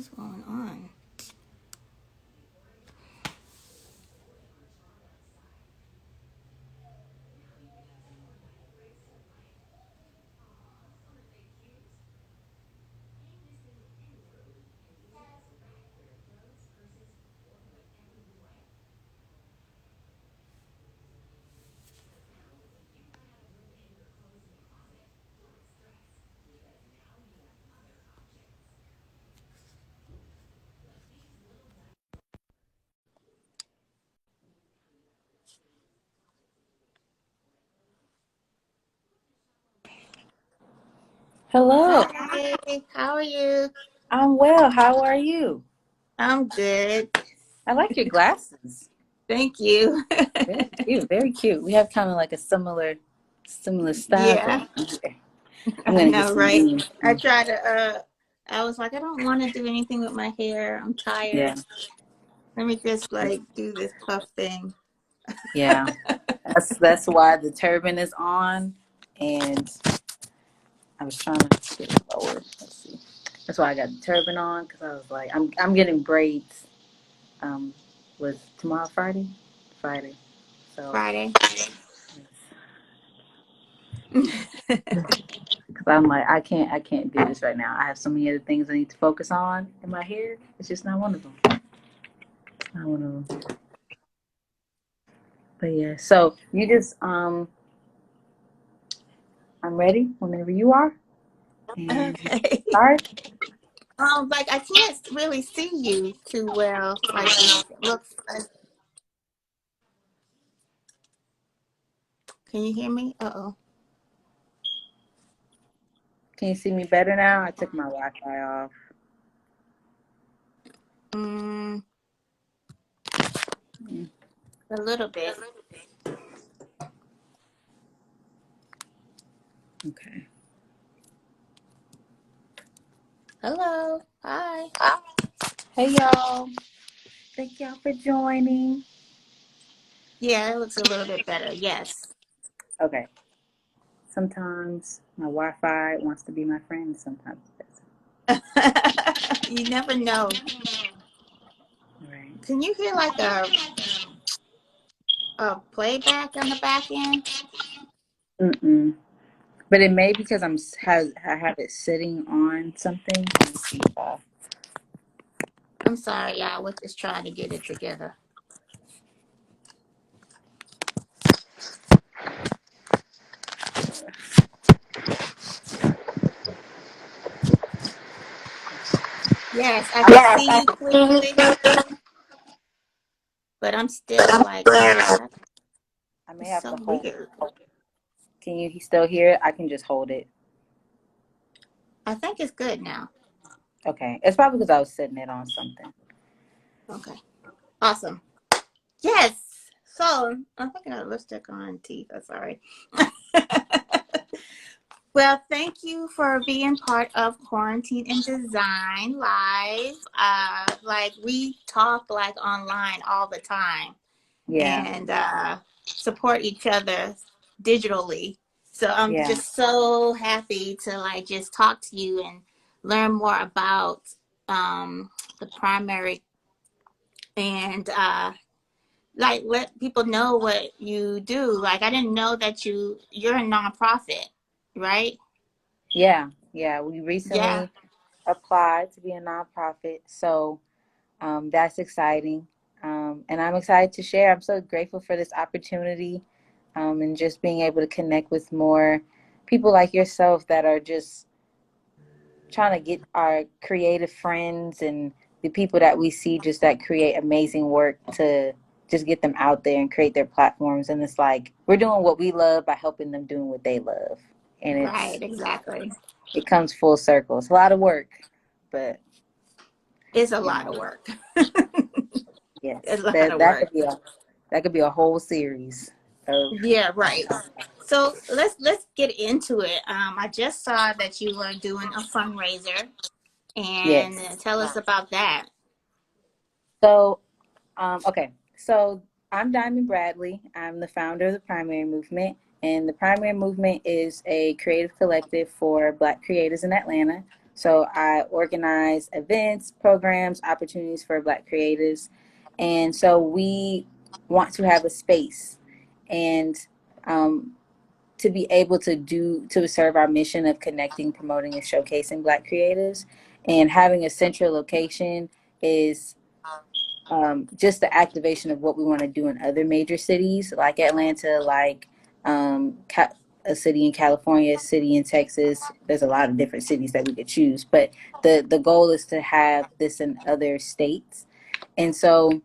is going on? Hello, Hi, how are you? I'm well. How are you? I'm good. I like your glasses. Thank you. Very cute, very cute. We have kind of like a similar style Yeah, going on here. I'm I gonna get know, some right? beans. I try to, I was like, I don't want to do anything with my hair. I'm tired. Yeah, Let me just like do this puff thing. yeah. That's why the turban is on, and I was trying to get it lower. Let's see. That's why I got the turban on because I was like, I'm getting braids. Um, was tomorrow Friday? Friday. So. Friday. Cause I'm like, I can't do this right now. I have so many other things I need to focus on in my hair. It's just not one of them. Not one of them. But yeah, so you just I'm ready whenever you are, and Okay. start. Like I can't really see you too well. Like it looks like, can you hear me? Uh-oh. Can you see me better now? I took my Wi-Fi off. Mm, Mm, a little bit. okay. Hello. Hi. Hey y'all! Thank y'all for joining. Yeah, it looks a little bit better. Yes. Okay. Sometimes my Wi-Fi wants to be my friend. Sometimes it doesn't. You never know. Right. Can you hear like a playback on the back end? Mm-mm. But it may because I have it sitting on something. Let me see if I I'm sorry, y'all. We're just trying to get it together. Yes, I can Yes, see I you clearly, but I'm still like, I may it's have so to hold. weird. Can you still hear it? I can just hold it. I think it's good now. Okay. It's probably because I was sitting it on something. Okay. Awesome. Yes. So I'm putting a lipstick on teeth. I'm sorry. Well, thank you for being part of Quarantine and Design Live. Like we talk like online all the time Yeah. and support each other digitally. So I'm Yeah. just so happy to like just talk to you and learn more about the primary and like let people know what you do. Like I didn't know that you're a nonprofit, right? Yeah. Yeah. We Yeah. recently applied to be a nonprofit. So that's exciting. And I'm excited to share. I'm so grateful for this opportunity and just being able to connect with more people like yourself that are just trying to get our creative friends and the people that we see just that create amazing work to just get them out there and create their platforms. And it's like we're doing what we love by helping them doing what they love. And Right, exactly. it comes full circle. It's a lot of work, but It's a you lot know, of work. yes, It's a lot that of that work. could be a whole series of Yeah, right. So let's get into it. I just saw that you were doing a fundraiser, and yes. tell us about that. So okay, so I'm Diamond Bradley. I'm the founder of the Primary Movement, and the Primary Movement is a creative collective for Black creators in Atlanta. So I organize events, programs, opportunities for Black creatives. And so we want to have a space and um, to be able to serve our mission of connecting, promoting, and showcasing Black creatives. And having a central location is just the activation of what we want to do in other major cities like Atlanta, like um, a city in California, a city in Texas. There's a lot of different cities that we could choose, but the goal is to have this in other states. And so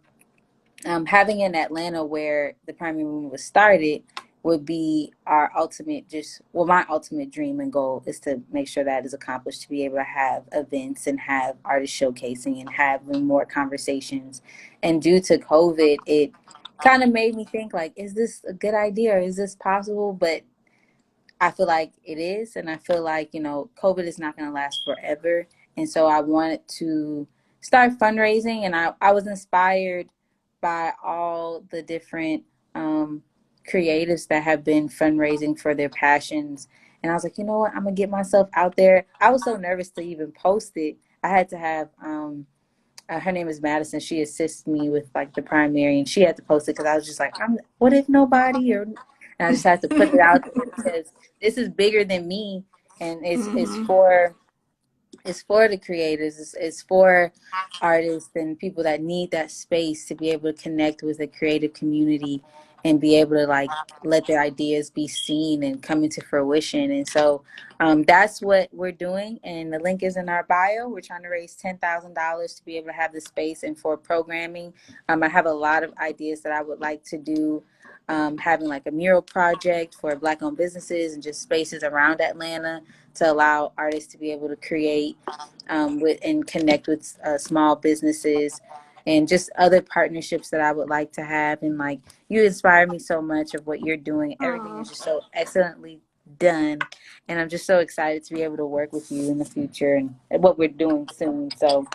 having in Atlanta where the primary movement was started would be our ultimate my ultimate dream and goal is to make sure that is accomplished, to be able to have events and have artists showcasing and having more conversations. And due to COVID, it kind of made me think like, is this a good idea or is this possible? But I feel like it is, and I feel like COVID is not going to last forever, and so I wanted to start fundraising, and I was inspired by all the different creatives that have been fundraising for their passions, and I was like, you know what, I'm gonna get myself out there. I was so nervous to even post it. I had to have her name is Madison. She assists me with like the primary, and she had to post it because I was just like, what if nobody? And I just had to put it out there because this is bigger than me, and Mm-hmm. it's for the creators. It's for artists and people that need that space to be able to connect with a creative community and be able to like let their ideas be seen and come into fruition. And so that's what we're doing. And the link is in our bio. We're trying to raise $10,000 to be able to have the space and for programming. I have a lot of ideas that I would like to do. Having like a mural project for Black owned businesses and just spaces around Atlanta to allow artists to be able to create with and connect with small businesses and just other partnerships that I would like to have. And like, you inspire me so much of what you're doing. Everything is Oh, just so excellently done. And I'm just so excited to be able to work with you in the future and what we're doing soon. So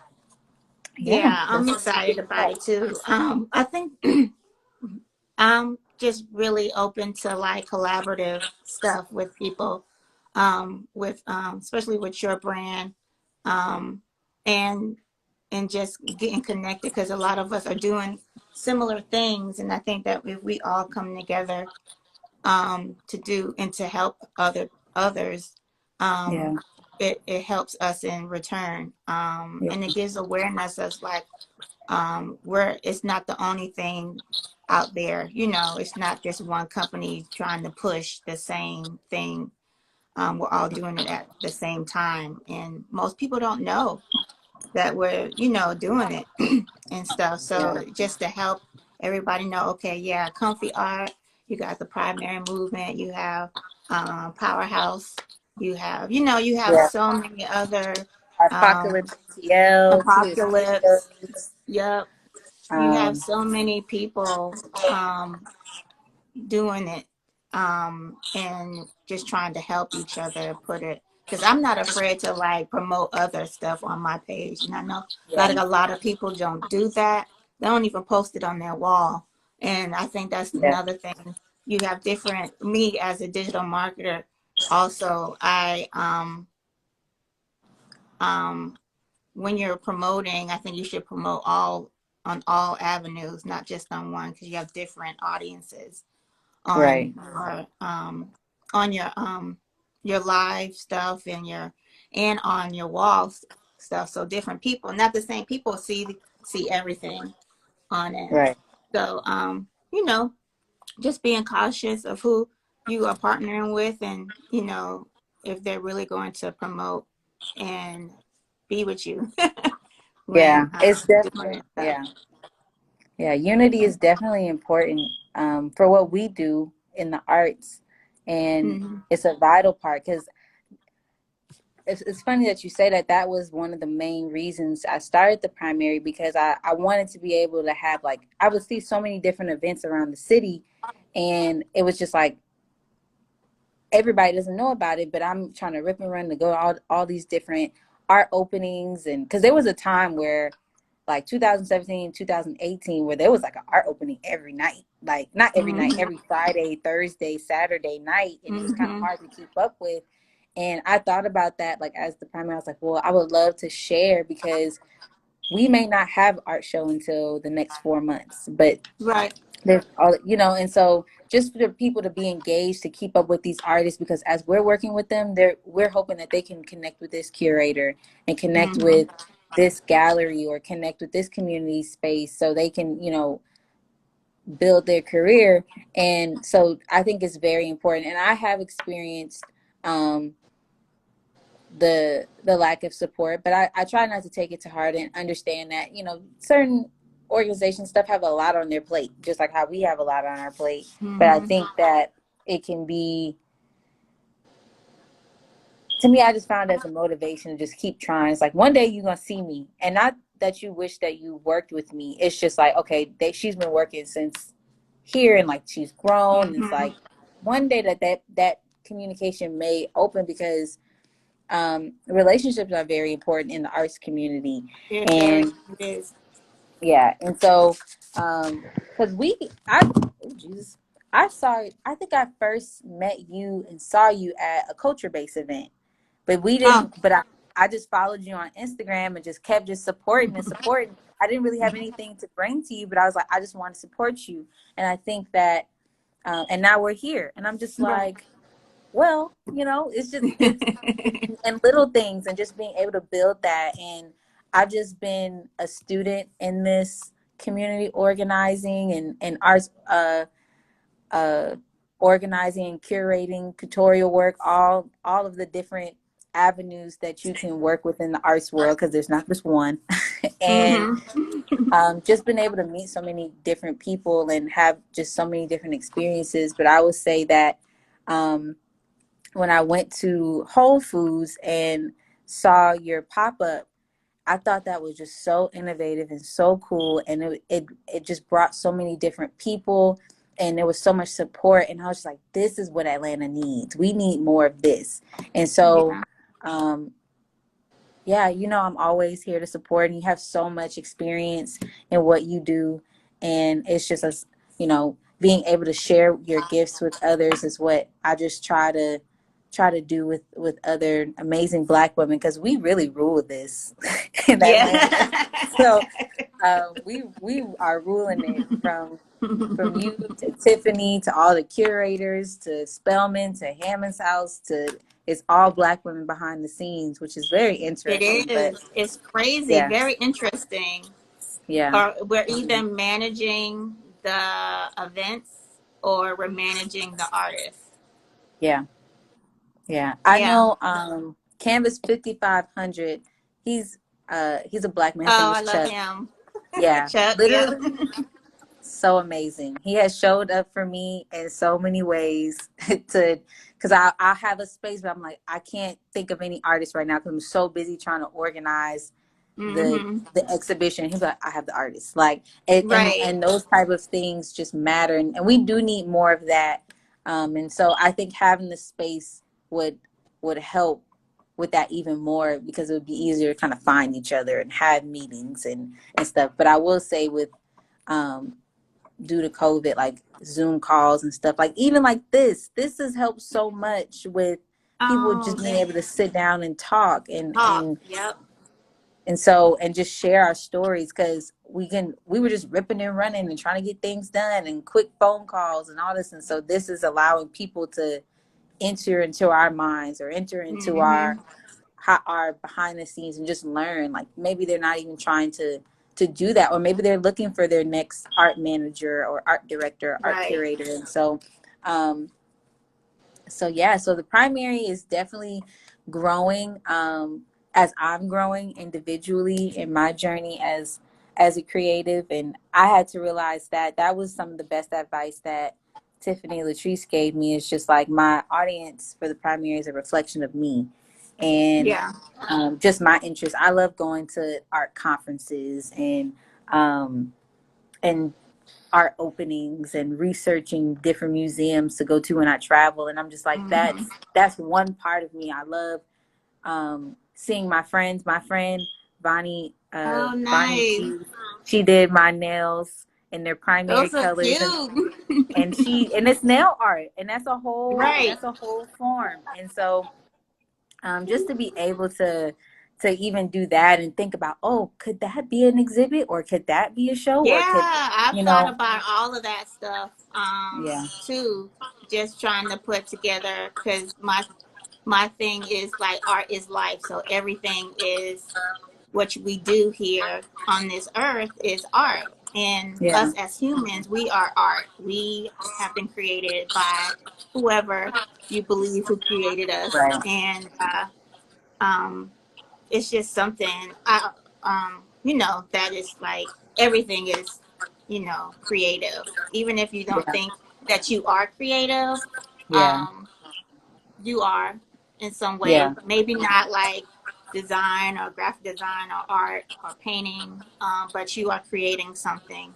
yeah, yeah, I'm that's excited about it too. I think I'm just really open to like collaborative stuff with people, with especially with your brand, um, and just getting connected because a lot of us are doing similar things, and I think that if we all come together, to do and to help others, yeah, um, it helps us in return, yeah, and it gives awareness of like where it's not the only thing out there. It's not just one company trying to push the same thing. We're all doing it at the same time, and most people don't know that we're doing it and stuff. yeah, So just to help everybody know, okay, yeah, comfy art. You got the primary movement. You have powerhouse. You have yeah. so many other um, Apocalypse TL, Tia apocalypse. Studios. Yep, you have Um, so many people doing it, and just trying to help each other put it, because I'm not afraid to like promote other stuff on my page, and I know like yeah, a lot of people don't do that. They don't even post it on their wall, and I think that's yeah, another thing. You have different, me as a digital marketer also, I um when you're promoting, I think you should promote all on all avenues, not just on one, because you have different audiences right, on on your live stuff and on your wall stuff. So different people, not the same people, see everything on it. right. So just being cautious of who you are partnering with, and if they're really going to promote and be with you Yeah, when it's doing definitely, this stuff. yeah. Yeah, unity is definitely important for what we do in the arts. And Hmm. it's a vital part because it's funny that you say that. That was one of the main reasons I started the primary because I wanted to be able to have, like, I would see so many different events around the city. And it was just like, everybody doesn't know about it, but I'm trying to rip and run to go to all these different art openings. And because there was a time where like 2017, 2018, where there was like an art opening every night, like not every night, Hmm. every Friday, Thursday, Saturday night. And it was kind of Hmm. hard to keep up with. And I thought about that, like, as the primary. I was like, well, I would love to share, because we may not have art show until the next 4 months, but Right. there's all, and so just for people to be engaged, to keep up with these artists, because as we're working with them, we're hoping that they can connect with this curator and connect Mm-hmm. with this gallery, or connect with this community space, so they can, build their career. And so I think it's very important. And I have experienced um, the lack of support, but I try not to take it to heart, and understand that, certain organizations stuff have a lot on their plate, just like how we have a lot on our plate. But I Mm-hmm. think that it can be, to me, I just found it as a motivation to just keep trying. It's like, one day you're gonna see me, and not that you wish that you worked with me. It's just like, okay, she's been working since here, and like she's grown, and it's Mm-hmm. like one day that communication may open, because relationships are very important in the arts community. It very And it is. yeah, and so because oh Jesus, I think I first met you and saw you at a culture based event, but we Oh. didn't. But I just followed you on Instagram and just kept just supporting and supporting. I didn't really have anything to bring to you, but I was like, I just want to support you. And I think that, and now we're here, and I'm just Right. like, well, it's and little things, and just being able to build that. And I've just been a student in this community organizing and arts, uh, organizing and curating tutorial work, all of the different avenues that you can work within the arts world, because there's not just one. And Mm-hmm. just been able to meet so many different people and have just so many different experiences. But I would say that um, when I went to Whole Foods and saw your pop up, I thought that was just so innovative and so cool, and it just brought so many different people, and there was so much support, and I was just like, this is what Atlanta needs. We need more of this. And so, Yeah. um, yeah, I'm always here to support, and you have so much experience in what you do, and it's just us, being able to share your gifts with others is what I just try to do with other amazing Black women, because we really rule this in Atlanta. Yeah. So we are ruling it, from you to Tiffany to all the curators to Spellman to Hammond's House to, it's all Black women behind the scenes, which is very It interesting. But is. It's crazy. yeah, Very interesting. yeah, Or we're either um, managing the events or we're managing the artist. yeah, yeah. I Yeah. know Canvas 5500. He's a Black man. His name Oh, is I love Chuck. him. Yeah, Chuck. Yep. literally so amazing. He has showed up for me in so many ways to, because I have a space, but I'm like, I can't think of any artist right now because I'm so busy trying to organize the Mm-hmm. the exhibition. He's like, I have the artist, like, Right. and those type of things just matter, and we do need more of that. And so I think having the space would help with that even more, because it would be easier to kind of find each other and have meetings and stuff. But I will say, with um due to COVID, like Zoom calls and stuff, like even like this has helped so much with people Oh, just being thank able to sit down and talk, and talk. and Yep. and so, and just share our stories, because we were just ripping and running and trying to get things done, and quick phone calls and all this. And so this is allowing people to enter into our minds, or enter into Mm-hmm. our behind the scenes, and just learn. Like, maybe they're not even trying to do that, or maybe they're looking for their next art manager or art director or art Right. curator. And so um yeah, so the primary is definitely growing, as I'm growing individually in my journey as a creative. And I had to realize that that was some of the best advice that Tiffany Latrice gave me. Is just like, my audience for the primary is a reflection of me, and Yeah. just my interests. I love going to art conferences um, and art openings, and researching different museums to go to when I travel. And I'm just like, Mm-hmm. that's one part of me. I love seeing my friends. My friend Oh, Bonnie nice. G, she did my nails in their primary Those are colors, cute. and it's nail art, and Right. that's a whole form. And so just to be able to even do that and think about, oh, could that be an exhibit, or could that be a show, Yeah, or could, I've you thought know, about all of that stuff yeah, too, just trying to put together, because my thing is like art is life, so everything is what we do here on this earth is art, and yeah, us as humans, we are art. We have been created by whoever you believe who created us, right, and um it's just something that is like everything is creative, even if you don't yeah, think that you are creative. yeah, um you are in some yeah, way, maybe not like design or graphic design or art or painting, but you are creating something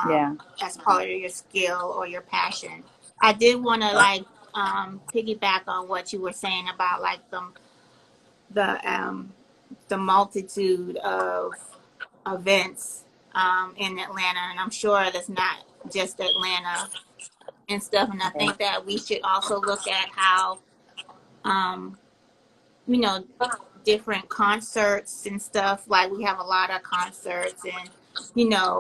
yeah, as part of your skill or your passion. I did want to like piggyback on what you were saying about like the multitude of events in Atlanta, and I'm sure that's not just Atlanta and stuff. And I yeah, think that we should also look at how um, you know, different concerts and stuff. Like we have a lot of concerts and,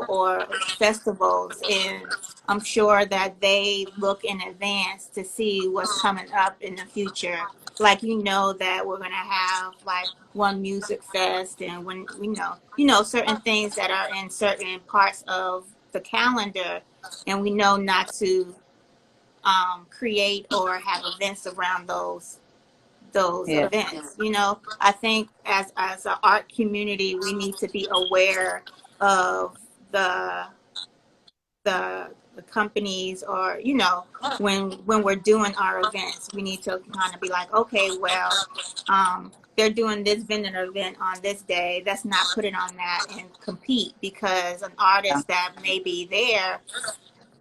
or festivals. And I'm sure that they look in advance to see what's coming up in the future. Like, that we're going to have like one music fest, and when certain things that are in certain parts of the calendar, and we know not to create or have events around those yeah, events. I think as an art community, we need to be aware of the the companies, or when we're doing our events, we need to kind of be like, okay, well, they're doing this vendor event on this day. Let's not put it on that and compete, because an yeah, artist that may be there,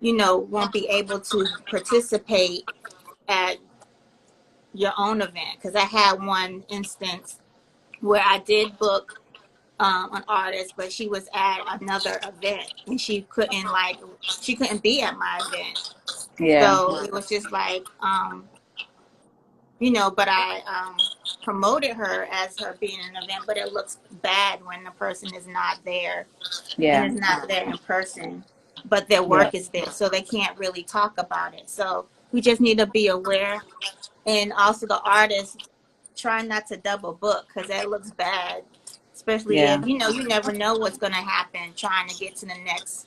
won't be able to participate at your own event. Because I had one instance where I did book an artist, but she was at another event and she couldn't be at my event. yeah, So it was just like but I promoted her as her being an event, but it looks bad when the person is not there and yeah, is not there in person, but their yeah, work is there, so they can't really talk about it. So we just need to be aware, and also the artist, try not to double book, because that looks bad, especially yeah, if you never know what's going to happen trying to get to the next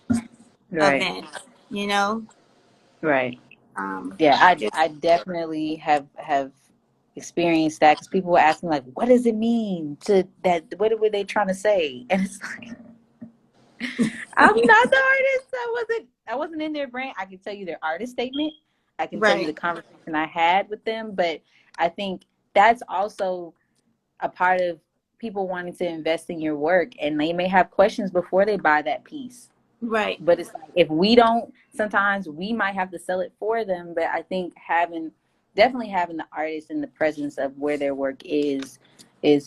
right, event you know right. um Yeah, just I definitely have experienced that, because people were asking like, what does it mean to that? What were they trying to say? And it's like, I'm not the artist. I wasn't in their brain. I can tell you their artist statement. I can tell you the right. conversation I had with them, but I think that's also a part of people wanting to invest in your work, and they may have questions before they buy that piece. Right. But it's like, if we don't, sometimes we might have to sell it for them. But I think definitely having the artist in the presence of where their work is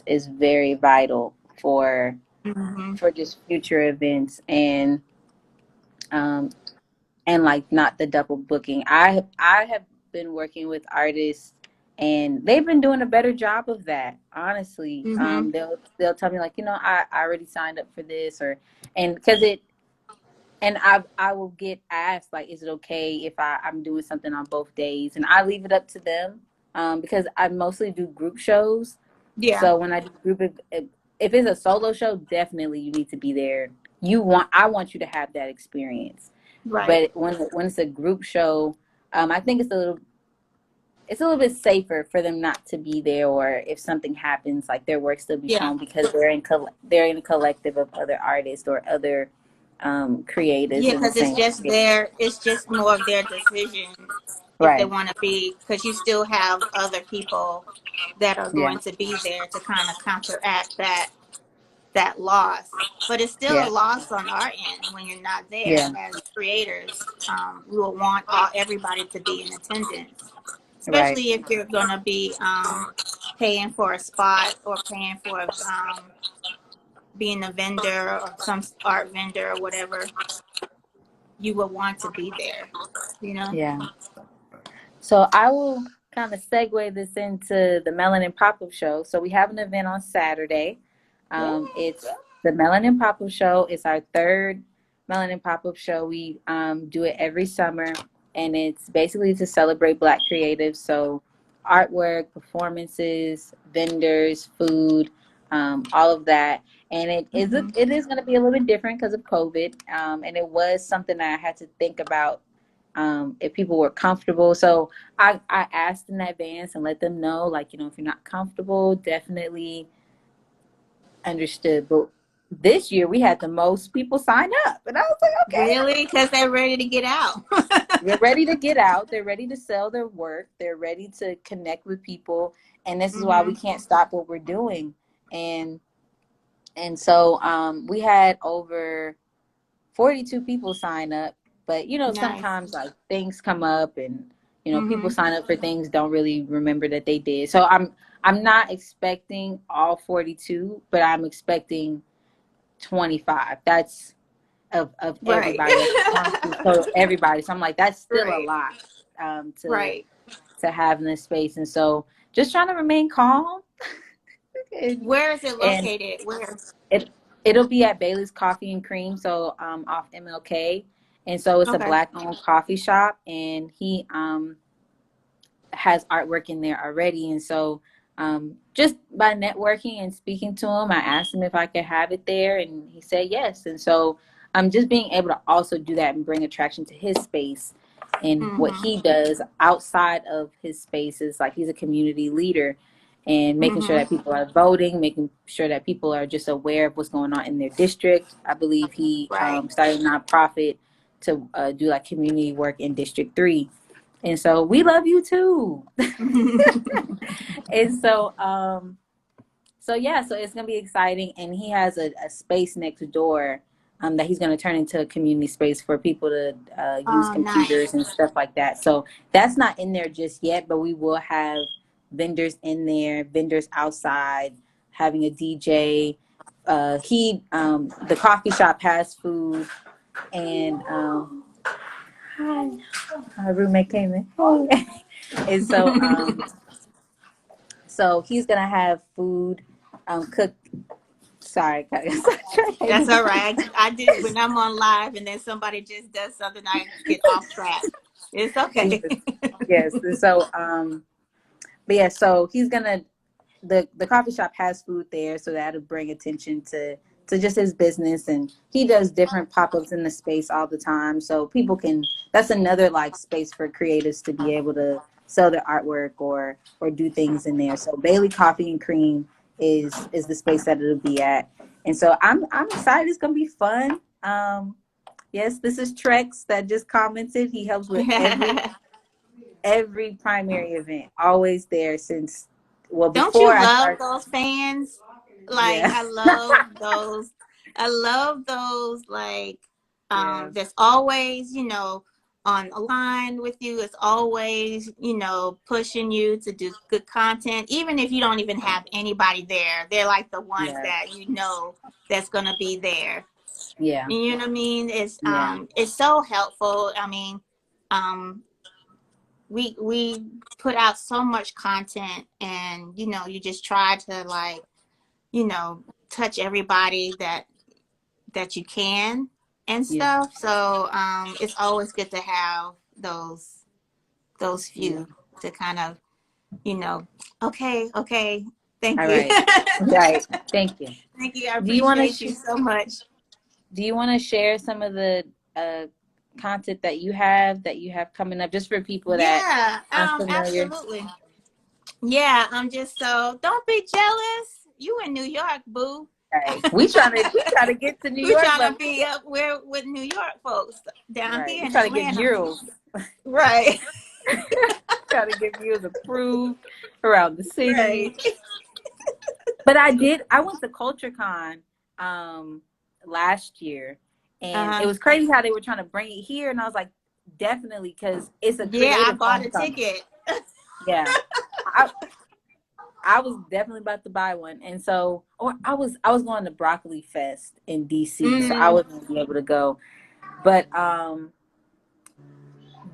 very vital Hmm. for just future events, um and like not the double booking. I have been working with artists, and they've been doing a better job of that, honestly. Hmm. They'll tell me like, I already signed up for this, or and because it and I will get asked like, is it okay if I'm doing something on both days, and I leave it up to them, because I mostly do group shows. Yeah. So when I do if it's a solo show, definitely you need to be there. I want you to have that experience. Right. But when it's a group show, I think it's a little bit safer for them not to be there, or if something happens, like their work still be Yeah. shown, because they're in a collective of other artists or other creatives Yeah, in the because it's same just space. more of their decision if they Right. want to be, because you still have other people that are Yeah. going to be there to kind of counteract that loss. But it's still a Yeah. loss on our end when you're not there. Yeah. As creators, we will want everybody to be in attendance, Right. especially if you're going to be paying for a spot or paying for being a vendor or some art vendor or whatever. You will want to be there. Yeah. So I will. kind of segue this into the Melanin Pop-Up Show. So we have an event on Saturday. Yeah. It's the Melanin Pop-Up Show. It's our third Melanin Pop-Up Show. We do it every summer, and it's basically to celebrate Black creatives. So artwork, performances, vendors, food, all of that. And Hmm. it is going to be a little bit different because of COVID. And it was something that I had to think about if people were comfortable. So I asked in advance and let them know, like, if you're not comfortable, definitely understood. But this year we had the most people sign up. And I was like, okay. Really? Because they're ready to get out. They're ready to get out. They're ready to sell their work. They're ready to connect with people. And this is why we Hmm. can't stop what we're doing. And so we had over 42 people sign up, but Nice. sometimes like things come up, and people Hmm. sign up for things, don't really remember that they did. So I'm not expecting all 42, but I'm expecting 25. That's of Right. everybody. That's 22. So everybody. So I'm like, that's still a Right. lot to Right. have in this space. And so just trying to remain calm. and, Where is it and located? Where? It it'll be at Bailey's Coffee and Cream, so off MLK, and so it's a Okay. black owned coffee shop, and he has artwork in there already, and so just by networking and speaking to him, I asked him if I could have it there, and he said yes, and so I'm just being able to also do that and bring attraction to his space. And what Hmm. he does outside of his space is like he's a community leader and making sure Hmm. that people are voting, making sure that people are just aware of what's going on in their district. I believe he Right. started a nonprofit to do like community work in District 3. And so we love you too. And so yeah, so it's gonna be exciting, and he has a space next door that he's gonna turn into a community space for people to use Oh, computers nice. and stuff like that. So that's not in there just yet, but we will have vendors in there, vendors outside, having a DJ. He the coffee shop has food, and hi, my roommate came in. Hey. And so he's gonna have food cooked. Sorry, guys. That's all right. I do when I'm on live and then somebody just does something, I get off track. It's Yes, okay. yes. And so, but yeah, so he's gonna the coffee shop has food there, so that'll bring attention to just his business, and he does different pop-ups in the space all the time, so people can. That's another like space for creatives to be able to sell their artwork or do things in there. So Bailey Coffee and Cream is the space that it'll be at, and so I'm excited. It's gonna be fun. Yes, this is Trex that just commented. He helps with every primary event, always there since Don't before you I love started. those fans? Like Yeah. I love those. I love those. Like Yeah. that's always on a line with you. It's always pushing you to do good content, even if you don't even have anybody there. They're like the ones Yeah. that that's gonna be there. Yeah. You know what I mean? Yeah. It's so helpful. I mean, um we put out so much content, and you just try to like you know touch everybody that you can and Yeah. stuff. So it's always good to have those Yeah. few to kind of you know okay, thank All you. right. Right. Thank you. Thank you, I Do you want to appreciate you so much. share some of the uh, content that you have coming up, just for people that Yeah, aren't familiar? absolutely. Yeah, I'm just so don't be jealous. You in New York, boo. Right. We trying to get to New We York, trying but to be up where with New York folks down right. here We in try to get Atlanta. murals. Right. Try to get murals approved around the city. Right. But I went to CultureCon um last year, and it Uh-huh. was crazy how they were trying to bring it here, and I was like, definitely, because it's a Yeah, I creative bought a homecoming. ticket. Yeah. I I was definitely about to buy one. And so, or I was going to Broccoli Fest in DC, so I Mm. wasn't gonna be able to go. But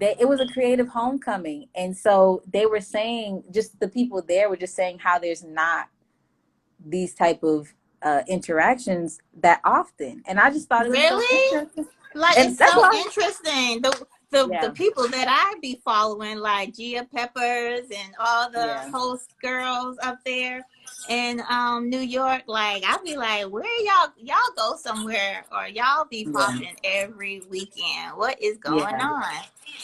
it was a creative homecoming, and so they were saying, just the people there were just saying how there's not these type of interactions that often, and I just thought it was so Really? interesting, Like, and it's that's so why. interesting. The Yeah, people that I be following, like Gia Peppers and all the yeah, host girls up there in New York, like I be like, where y'all go somewhere, or y'all be yeah, popping every weekend? What is going yeah, on?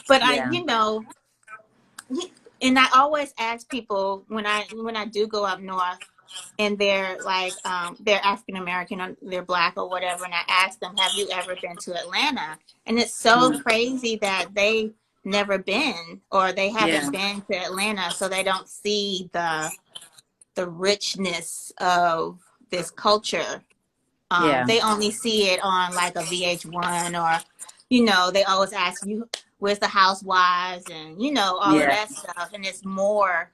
But I, yeah, and I always ask people when I do go up north, and they're African American or they're black or whatever, and I ask them, have you ever been to Atlanta? And it's so mm, crazy that they never been, or they yeah, haven't been to Atlanta, so they don't see the richness of this culture. yeah, They only see it on like a VH1, or they always ask you, where's the housewives, and all of yeah, that stuff, and it's more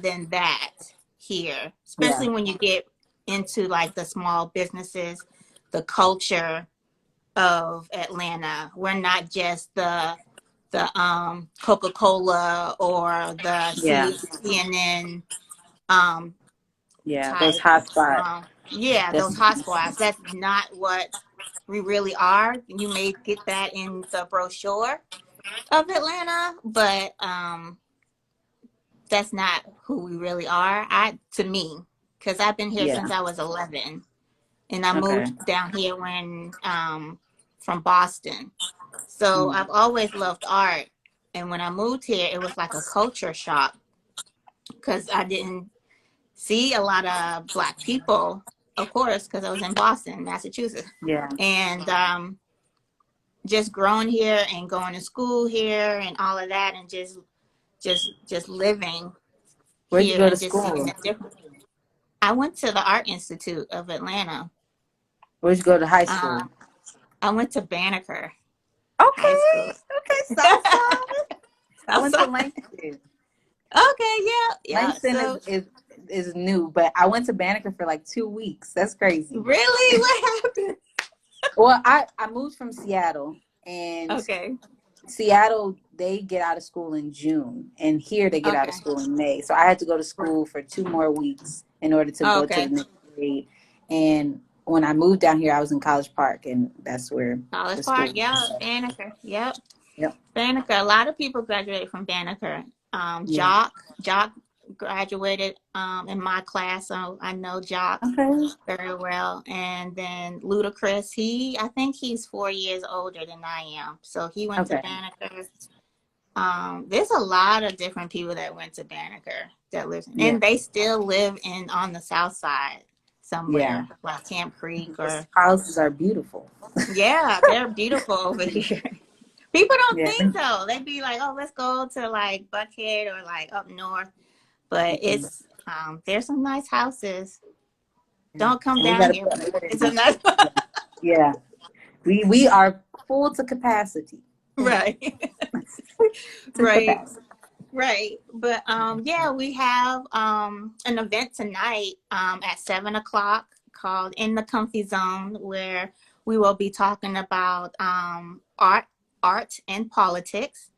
than that here, yeah, especially when you get into like the small businesses, the culture of Atlanta. We're not just the Coca-Cola or the yeah, CNN um yeah. Those type. hot spots. Yeah, those That's hot spots. That's not what we really are. You may get that in the brochure of Atlanta, but that's not who we really are. To me, because I've been here yeah. since I was 11, and I Okay. moved down here when from Boston. So Mm, I've always loved art, and when I moved here, it was like a culture shock because I didn't see a lot of black people, of course, because I was in Boston, Massachusetts, yeah. and just growing here and going to school here and all of that, and just living Where'd you here go to and just seeing school? the difference. I went to the Art Institute of Atlanta. Where'd you go to high Uh, school? I went to Banneker High Okay. School. Okay. Southside. I went to Outside. Langston. Okay, yeah, yeah. Langston So is new, but I went to Banneker for like 2 weeks. That's crazy. really, what happened? Well, I moved from Seattle, and Okay, Seattle, they get out of school in June, and here they get out of okay, school in May. So I had to go to school for 2 more weeks in order to go to the okay. next grade. And when I moved down here, I was in College Park, and that's where the College Park, school yeah, was. Banneker, yep. Yep. Banneker. A lot of people graduated from Banneker. Yeah. Jock graduated in my class, so I know Jock Okay. very well. And then Ludacris, I think he's 4 years older than I am, so he went to Okay. Banneker. There's a lot of different people that went to Banneker that live, Yeah. and they still live on the south side Yeah. somewhere, like Camp Creek, Those or houses are beautiful. yeah, they're beautiful over here. People don't Yeah. think so. They'd be like, "Oh, let's go to like Buckhead or like up north," but Mhm. there's some nice houses. Yeah. Don't come And we down got to here, put but more it's a in. nice. Yeah. We are full to capacity. Right, To right. capacity. Right. But yeah, we have an event tonight at 7 o'clock called In the Comfy Zone, where we will be talking about art and politics.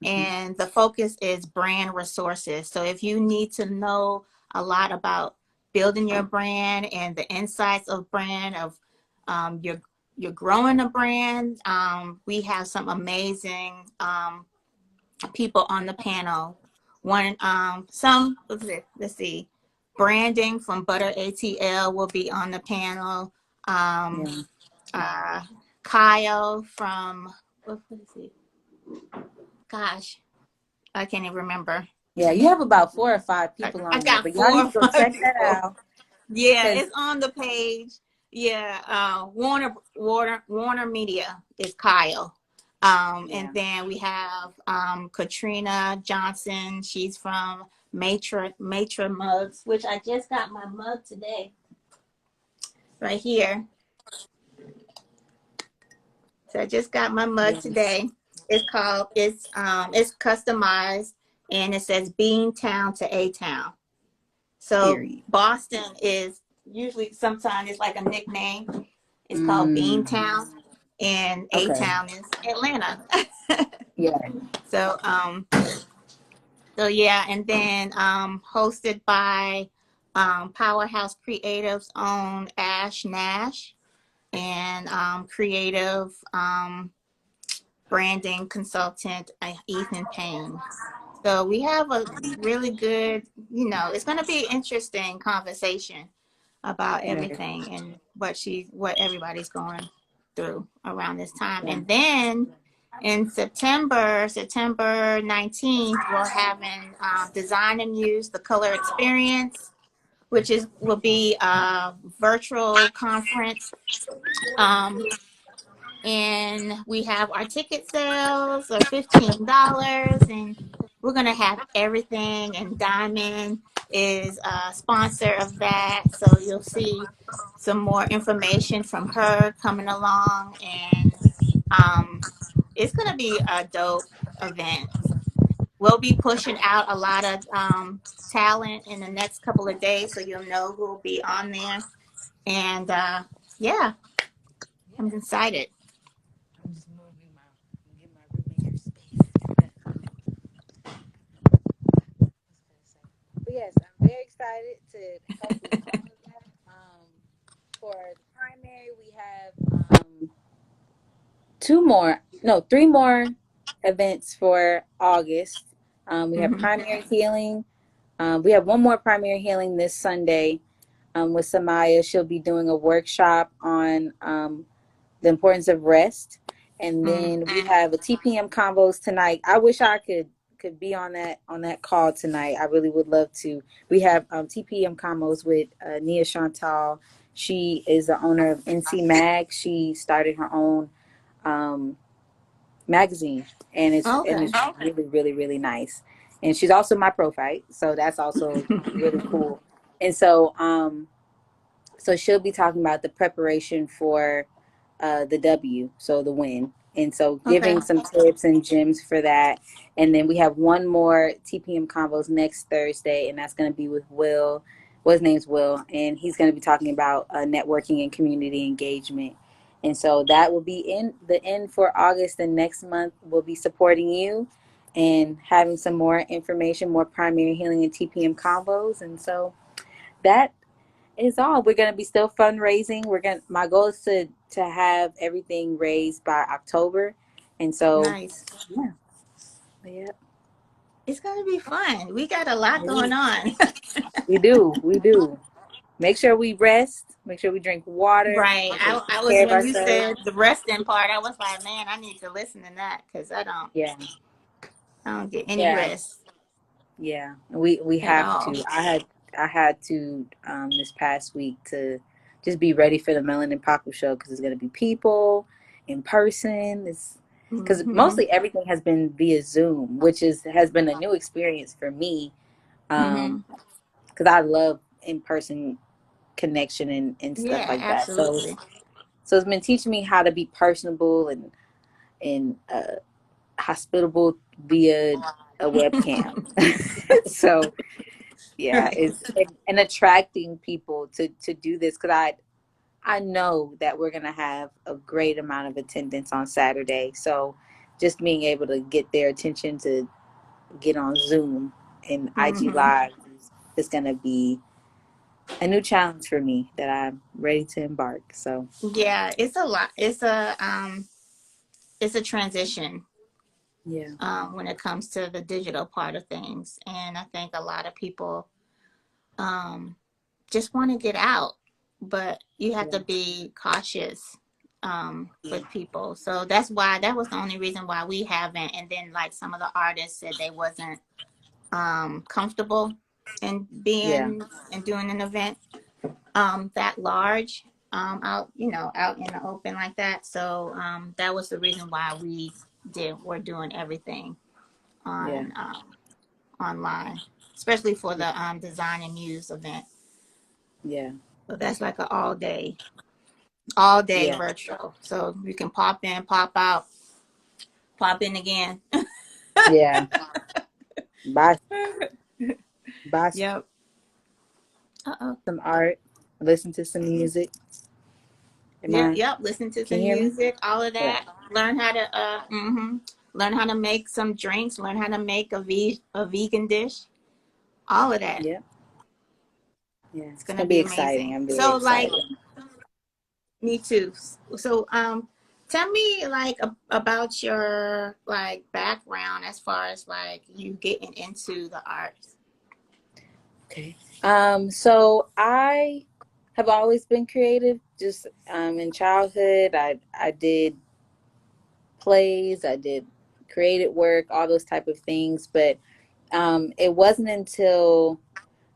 Mhm. And the focus is brand resources. So if you need to know a lot about building your brand and the insights of brand, of you're growing a brand, we have some amazing people on the panel. One, let's see, Branding from Butter ATL will be on the panel. Um, Yeah. uh, Kyle from, what is he? Gosh, I can't even remember. Yeah, you have about 4 or 5 I, people I on there, got but y'all four need or to go five check that people. out Yeah, because it's on the page. Yeah, Warner Media is Kyle. And yeah, then we have Katrina Johnson. She's from Matra Mugs, which I just got my mug today, right here. So I just got my mug yes, today. It's customized, and it says Beantown to A Town. So period. Boston is usually, sometimes it's like a nickname. It's called Mm, Beantown. and A Okay. Town is Atlanta. Yeah. so so yeah, and then hosted by Powerhouse Creatives own Ash Nash and creative branding consultant Ethan Payne. So we have a really good, it's going to be an interesting conversation about Right. everything and what everybody's going through around this time. Yeah. And then in September 19th, we're having Design and Use the Color Experience, which is will be a virtual conference. Um, and we have our ticket sales are $15, and we're going to have everything, and Diamond is a sponsor of that, so you'll see some more information from her coming along, and um, it's going to be a dope event. We'll be pushing out a lot of talent in the next couple of days, so you'll know who will be on there, and yeah, I'm excited. I'm just moving my, get my room in your space. But yes, I'm very excited to help with all of that. For the primary, we have three more events for August. We have Hmm. primary healing. We have one more primary healing this Sunday with Samaya. She'll be doing a workshop on the importance of rest. And Mm. then we have a TPM combos tonight. I wish I could be on that call tonight. I really would love to. We have TPM combos with Nia Chantal. She is the owner of NC Mag. She started her own um, magazine, and it's Okay. really really nice. And she's also my prophyte, so that's also really cool. And so she'll be talking about the preparation for the W, so the win. And so Okay. giving some tips and gems for that. And then we have one more TPM Convos next Thursday, and that's going to be with Will. Well, his name's Will, and he's going to be talking about networking and community engagement. And so that will be in the end for August, and next month we'll be supporting you and having some more information, more primary healing and TPM combos. And so that is all. We're gonna be still fundraising. My goal is to have everything raised by October. And so Nice. yeah. Yeah. It's gonna be fun. We got a lot going on. We do. We do. Make sure we rest. Make sure we drink water. Right. Make sure we I take was care of when you ourselves. said the resting part, I was like, man, I need to listen to that because Yeah. I don't get any Yeah. rest Yeah, we at have all. to. I had to this past week to just be ready for the Melanin Pop Up show because it's going to be people in person. It's because Hmm. mostly everything has been via Zoom, which is has been a new experience for me. Hmm. Because I love in person connection and stuff Yeah, like that. absolutely. So it's been teaching me how to be personable and hospitable via a webcam. So yeah, Right. it's and attracting people to do this because I know that we're gonna have a great amount of attendance on Saturday. So just being able to get their attention to get on Zoom and IG Hmm. Live is gonna be a new challenge for me that I'm ready to embark. So Yeah, it's a lot. It's a transition yeah, when it comes to the digital part of things, and I think a lot of people um just want to get out, but you have yeah, to be cautious with people. So that was the only reason why we haven't. And then like some of the artists said they wasn't comfortable in yeah, being and doing an event that large out out in the open like that. So that was the reason why we're doing everything yeah, on online, especially for the design and muse event. yeah, So that's like an all day yeah, virtual. So you can pop in, pop out, pop in again. yeah. Buy buy Yep. Uh oh. some art, listen to some music. Am Yeah, I? yep. Listen to Can some you hear me? music, all of Yeah. that. Learn how to learn how to make some drinks. Learn how to make a vegan dish. All of that. Yeah. Yeah. It's It's gonna gonna be be exciting. amazing. I'm very So, like, excited. me too. So, tell me like about your like background as far as like you getting into the arts. Okay. So I have always been creative. Just in childhood, I did plays, I did creative work, all those type of things. But it wasn't until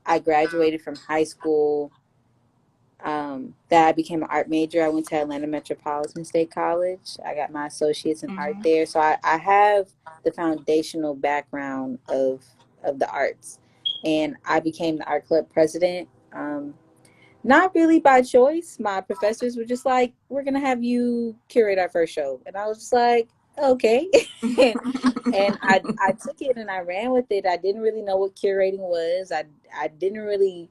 I graduated from high school that I became an art major. I went to Atlanta Metropolitan State College. I got my associates in art Mm-hmm. there. So I have the foundational background of the arts. And I became the art club president. Not really by choice. My professors were just like, we're going to have you curate our first show. And I was just like, okay. And I took it and I ran with it. I didn't really know what curating was. I didn't really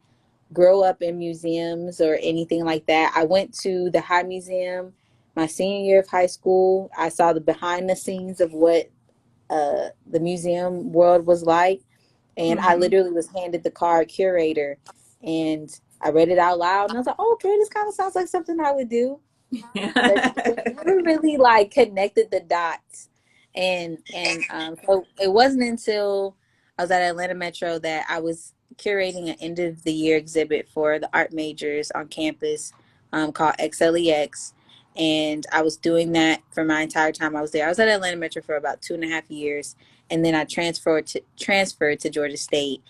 grow up in museums or anything like that. I went to the High Museum my senior year of high school. I saw the behind the scenes of what the museum world was like. And I Mm-hmm. literally was handed the card curator, and I read it out loud and I was like, oh, okay, this kind of sounds like something I would do, but never really like connected the dots. So it wasn't until I was at Atlanta Metro that I was curating an end of the year exhibit for the art majors on campus, called XLEX. And I was doing that for my entire time I was there. I was at Atlanta Metro for about 2.5 years, and then I transferred to Georgia State.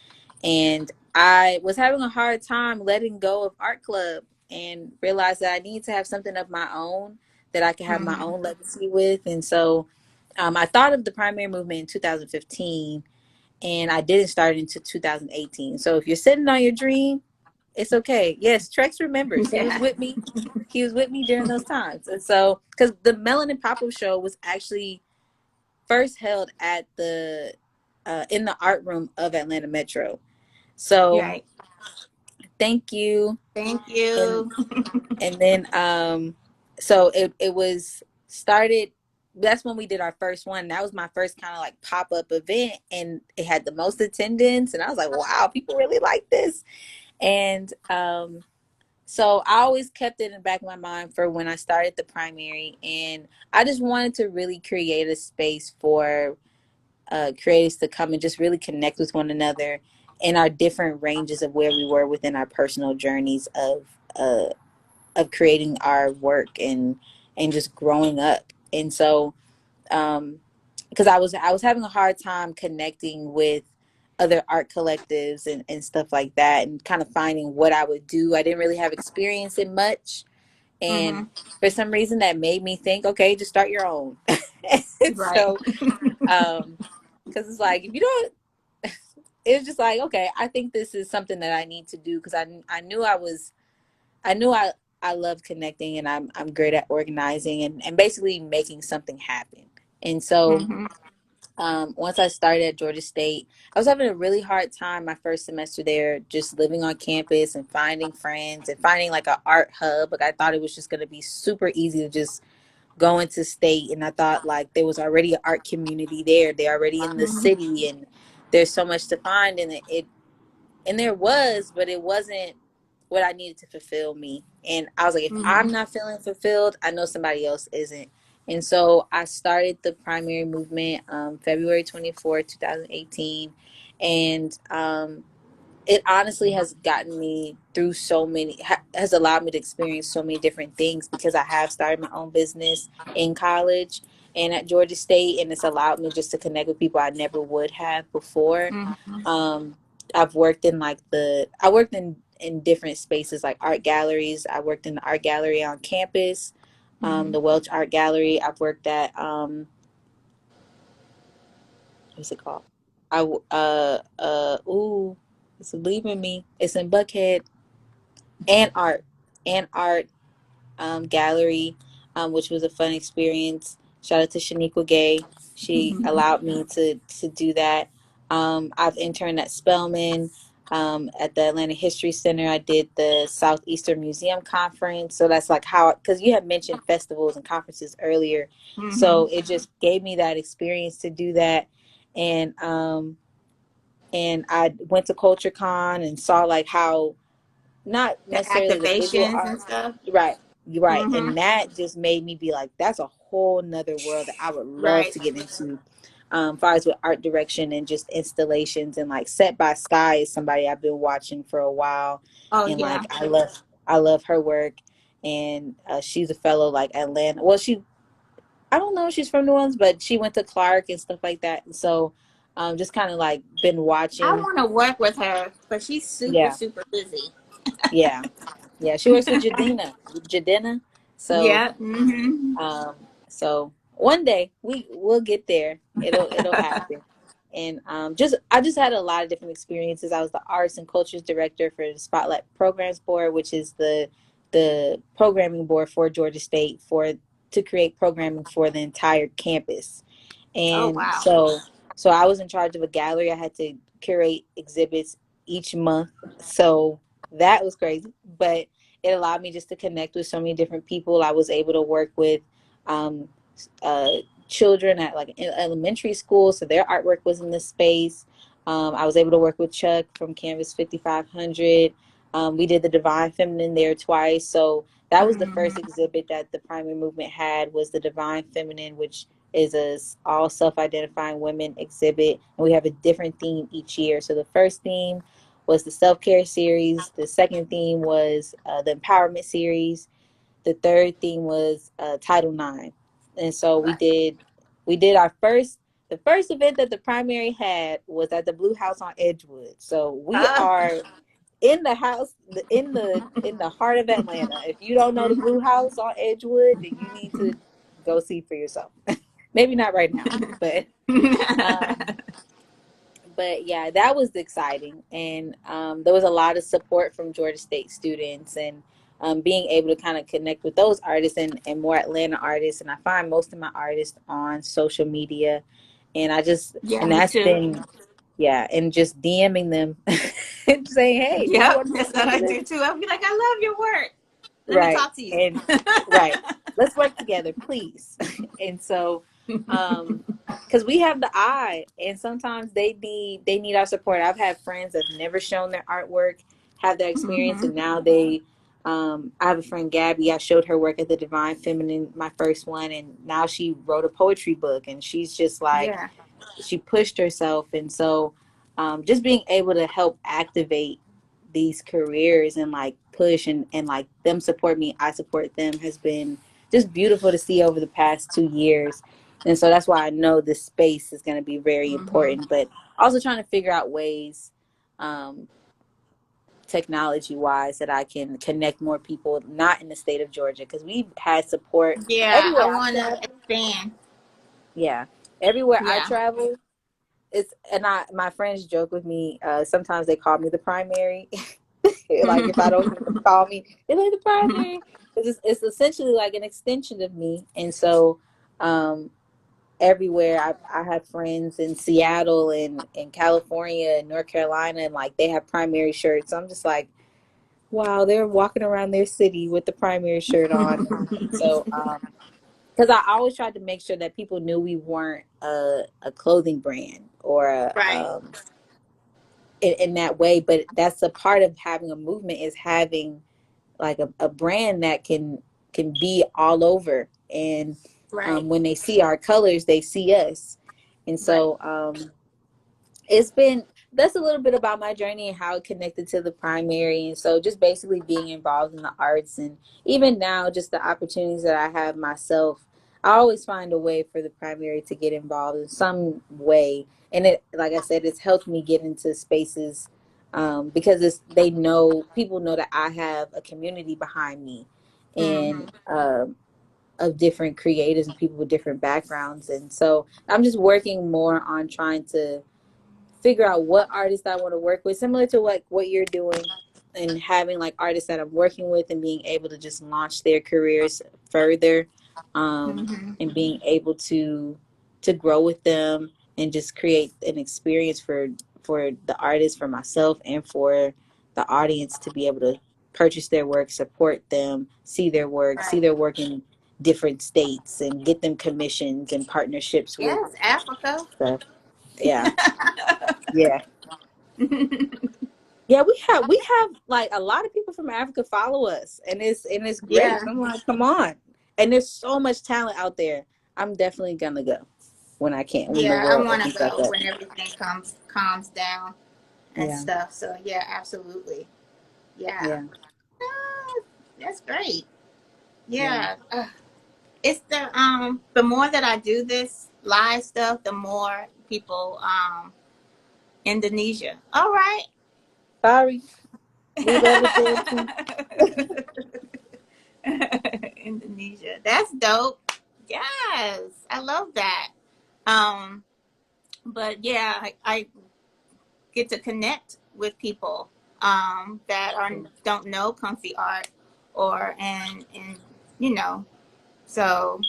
And I was having a hard time letting go of art club and realized that I need to have something of my own that I can have my Mm-hmm. own legacy with. And so I thought of the primary movement in 2015, and I didn't start until 2018. So if you're sitting on your dream, it's okay. Yes, Trex remembers. He was Yeah. with me. He was with me during those times. And so, because the Melanin Pop-Up Show was actually first held at the in the art room of Atlanta Metro. So Right. thank you. Thank And you. and then so it was started. That's when we did our first one. That was my first kind of like pop-up event, and it had the most attendance, and I was like, wow, people really like this. And so I always kept it in the back of my mind for when I started the primary, and I just wanted to really create a space for creatives to come and just really connect with one another in our different ranges of where we were within our personal journeys uh, of creating our work and just growing up. And so because I was having a hard time connecting with other art collectives and stuff like that, and kind of finding what I would do. I didn't really have experience in much, and Mm-hmm. for some reason that made me think, okay, just start your own. And Right. so because it's like, if you don't, it was just like, okay, I think this is something that I need to do, because I knew I love connecting, and I'm great at organizing and basically making something happen. And so Mm-hmm. once I started at Georgia State, I was having a really hard time my first semester there, just living on campus and finding friends and finding like an art hub. Like I thought it was just going to be super easy to just go into state, and I thought like there was already an art community there. They're already in the Mm-hmm. city, and there's so much to find, and and there was, but it wasn't what I needed to fulfill me. And I was like, if Mm-hmm. I'm not feeling fulfilled, I know somebody else isn't. And so I started the primary movement February 24th, 2018. And it honestly has gotten me through has allowed me to experience so many different things, because I have started my own business in college and at Georgia State. And it's allowed me just to connect with people I never would have before. Mm-hmm. um, I've worked in I worked in different spaces like art galleries. I worked in the art gallery on campus, Mm-hmm. the Welch Art Gallery. I've worked at what's it called? Ooh, it's leaving me. It's in Buckhead. And art gallery, which was a fun experience. Shout out to Shaniqua Gay. She allowed me to do that. I've interned at Spelman. At the Atlanta History Center, I did the Southeastern Museum Conference. So that's like how, because you had mentioned festivals and conferences earlier. Mm-hmm. So it just gave me that experience to do that. And, I went to CultureCon and saw like how not The necessarily the visual activations art, and stuff. right, right, Mm-hmm. and that just made me be like, that's a whole nother world that I would love Right. to get into. Far as with art direction and just installations, and like Set by Sky is somebody I've been watching for a while, Oh and yeah. like I love her work, and she's a fellow like Atlanta. Well, she, I don't know if she's from New Orleans, but she went to Clark and stuff like that, and so just kind of like been I watching. want to work with her, but she's super, Yeah, super busy. yeah, yeah. She works with Jadena. So, Yeah. Mm-hmm. so one day we'll get there. It'll happen. And just I just had a lot of different experiences. I was the arts and cultures director for the Spotlight Programs Board, which is the programming board for Georgia State for to create programming for the entire campus. Oh And wow. so I was in charge of a gallery. I had to curate exhibits each month. So that was crazy, but it allowed me just to connect with so many different people. I was able to work with um, uh, children at like elementary school, so their artwork was in this space. I was able to work with Chuck from Canvas 5500. We did the Divine Feminine there twice. So that was the first Mm-hmm. exhibit that the primary movement had, was the Divine Feminine, which is a all self-identifying women exhibit, and we have a different theme each year. So the first theme was the self-care series. The second theme was the empowerment series. The third theme was Title IX. And so we did our first the first event that the primary had was at the Blue House on Edgewood. So we Uh, are in the house, in the heart of Atlanta. If you don't know the Blue House on Edgewood, then you need to go see for yourself. Maybe not right now, um, but yeah, that was exciting, and there was a lot of support from Georgia State students, and being able to kind of connect with those artists and more Atlanta artists. And I find most of my artists on social media, and yeah, and me that's too. been, yeah, and just DMing them and saying, hey, do you Yep, want to that's come what to I this? do too. I'll be like, I love your work. Let me Right. talk to you. And right. Let's work together, please. And so, because we have the eye, and sometimes they need our support. I've had friends that have never shown their artwork, have their experience, Mm-hmm. and now they I have a friend, Gabby. I showed her work at the Divine Feminine, my first one, and now she wrote a poetry book, and she's just like, Yeah. she pushed herself. And so just being able to help activate these careers and like push and like them support me, I support them, has been just beautiful to see over the past 2 years. And so that's why I know this space is going to be very Mm-hmm. important, but also trying to figure out ways, um, technology wise, that I can connect more people not in the state of Georgia, because we've had support Yeah, I everywhere I want to travel. expand. Yeah, everywhere I Yeah. travel, it's, and I, my friends joke with me, sometimes they call me the primary. Like if I don't hear them call me, they're like the primary, because it's essentially like an extension of me. And so um everywhere, I have friends in Seattle and in California and North Carolina, and like they have primary shirts. I'm just like, wow, they're walking around their city with the primary shirt on. And so because I always tried to make sure that people knew we weren't a clothing brand or Right. in that way. But that's a part of having a movement, is having like a brand that can be all over. And Right. when they see our colors, they see us. And Right. so it's been, that's a little bit about my journey and how it connected to the primary. And so just basically being involved in the arts, and even now just the opportunities that I have myself, I always find a way for the primary to get involved in some way. And it, like I said, it's helped me get into spaces, because it's, they know, people know that I have a community behind me, Mm-hmm. and of different creatives and people with different backgrounds. And so I'm just working more on trying to figure out what artists I want to work with, similar to what you're doing, and having like artists that I'm working with, and being able to just launch their careers further, Mm-hmm. and being able to grow with them, and just create an experience for the artists, for myself, and for the audience to be able to purchase their work, support them, see Right. their work in different states, and get them commissions and partnerships with Yes, Africa. stuff. Yeah, yeah. Yeah, we have like a lot of people from Africa follow us, and it's great. Yeah. I'm like, come on, and there's so much talent out there. I'm definitely gonna go when I can, when the Yeah, I world want to opens back go up. when everything comes calms down and Yeah, stuff. So yeah, absolutely. Yeah. yeah, Ah, that's great. yeah. Yeah. It's the more that I do this live stuff, the more people Indonesia. All right. Sorry, we love it there too. Indonesia. That's dope. Yes. I love that. Um but yeah, I get to connect with people that are don't know comfy art or and you know, so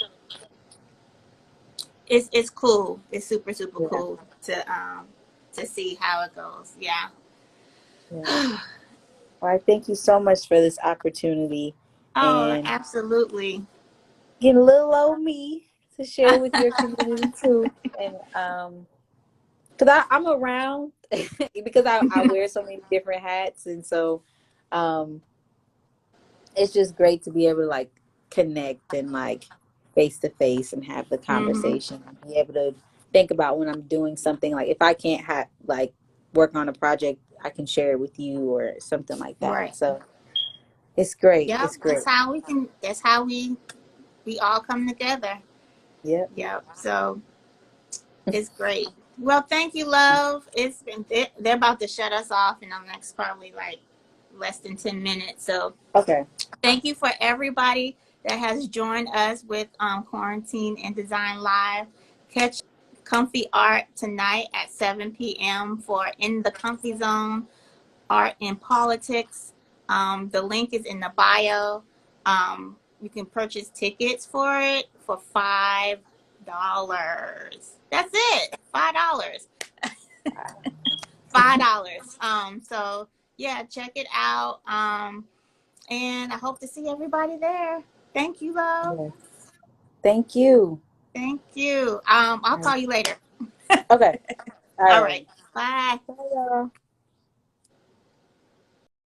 it's cool. It's super Yeah, cool to see how it goes. Yeah. yeah. Well, I thank you so much for this opportunity Oh, and absolutely. getting a little old me to share with your community too. And because I'm around because I wear so many different hats, and so um, it's just great to be able to like connect and like face to face and have the Hmm. conversation and be able to think about when I'm doing something, like if I can't have like work on a project, I can share it with you or something like that. Right. So it's great. Yep. It's That's great. how we can. That's how we all come together. Yep. Yep. So it's great. Well, thank you, love. It's been they're about to shut us off in the next probably like less than 10 minutes. So Okay. thank you for everybody that has joined us with Quarantine and Design Live. Catch Comfy Art tonight at 7 p.m. for In the Comfy Zone Art and Politics. The link is in the bio. You can purchase tickets for it for $5. That's it. $5. $5. So yeah, check it out. And I hope to see everybody there. Thank you, love. Yeah. Thank you. Thank you. I'll All right. call you later. Okay. All All right. right. Bye. Bye, y'all.